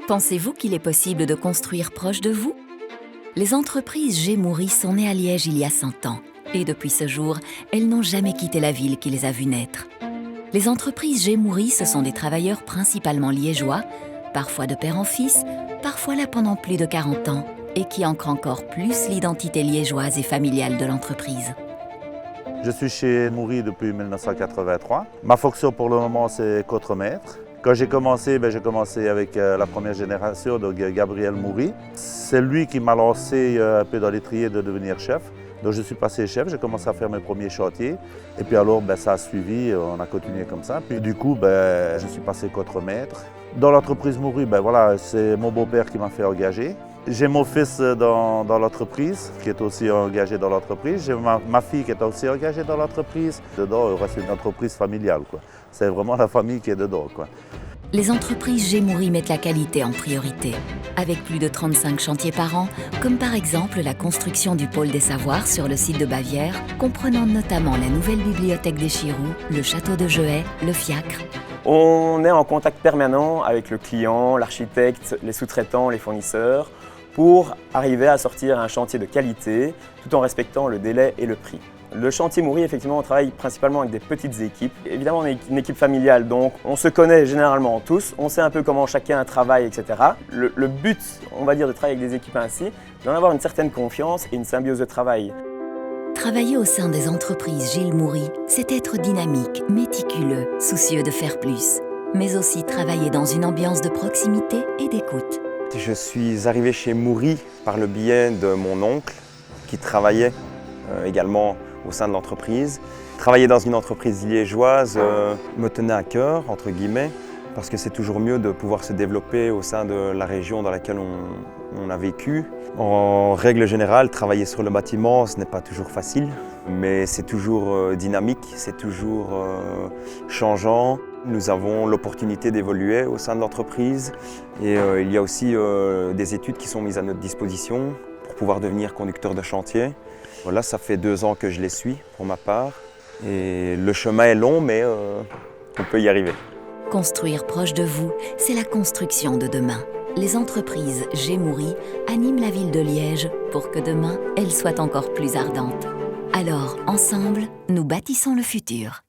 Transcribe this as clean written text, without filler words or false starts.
Pensez-vous qu'il est possible de construire proche de vous? Les entreprises Gémoury sont nées à Liège il y a 100 ans. Et depuis ce jour, elles n'ont jamais quitté la ville qui les a vues naître. Les entreprises Gémoury, ce sont des travailleurs principalement liégeois, parfois de père en fils, parfois là pendant plus de 40 ans, et qui ancrent encore plus l'identité liégeoise et familiale de l'entreprise. Je suis chez Gémoury depuis 1983. Ma fonction pour le moment, c'est contremaître. Quand j'ai commencé avec la première génération, donc Gabriel Moury. C'est lui qui m'a lancé un peu dans l'étrier de devenir chef. Donc je suis passé chef, j'ai commencé à faire mes premiers chantiers. Et puis alors, ça a suivi, on a continué comme ça. Puis du coup, je suis passé contremaître. Dans l'entreprise Moury, c'est mon beau-père qui m'a fait engager. J'ai mon fils dans l'entreprise, qui est aussi engagé dans l'entreprise. J'ai ma fille qui est aussi engagée dans l'entreprise. Dedans, c'est une entreprise familiale, quoi. C'est vraiment la famille qui est dedans, quoi. Les entreprises Gémoury mettent la qualité en priorité, avec plus de 35 chantiers par an, comme par exemple la construction du pôle des savoirs sur le site de Bavière, comprenant notamment la nouvelle bibliothèque des Chiroux, le château de Jehay, le fiacre. On est en contact permanent avec le client, l'architecte, les sous-traitants, les fournisseurs, pour arriver à sortir un chantier de qualité, tout en respectant le délai et le prix. Le chantier Moury, effectivement, on travaille principalement avec des petites équipes. Évidemment, on est une équipe familiale, donc on se connaît généralement tous, on sait un peu comment chacun travaille, etc. Le but, on va dire, de travailler avec des équipes ainsi, d'en avoir une certaine confiance et une symbiose de travail. Travailler au sein des entreprises Gilles Moury, c'est être dynamique, méticuleux, soucieux de faire plus, mais aussi travailler dans une ambiance de proximité et d'écoute. Je suis arrivé chez Moury par le biais de mon oncle qui travaillait également au sein de l'entreprise. Travailler dans une entreprise liégeoise me tenait à cœur, entre guillemets, parce que c'est toujours mieux de pouvoir se développer au sein de la région dans laquelle on a vécu. En règle générale, travailler sur le bâtiment, ce n'est pas toujours facile, mais c'est toujours dynamique, c'est toujours changeant. Nous avons l'opportunité d'évoluer au sein de l'entreprise et il y a aussi des études qui sont mises à notre disposition pour pouvoir devenir conducteur de chantier. Voilà, ça fait 2 ans que je les suis pour ma part et le chemin est long mais on peut y arriver. Construire proche de vous, c'est la construction de demain. Les entreprises Gémoury animent la ville de Liège pour que demain, elle soit encore plus ardente. Alors, ensemble, nous bâtissons le futur.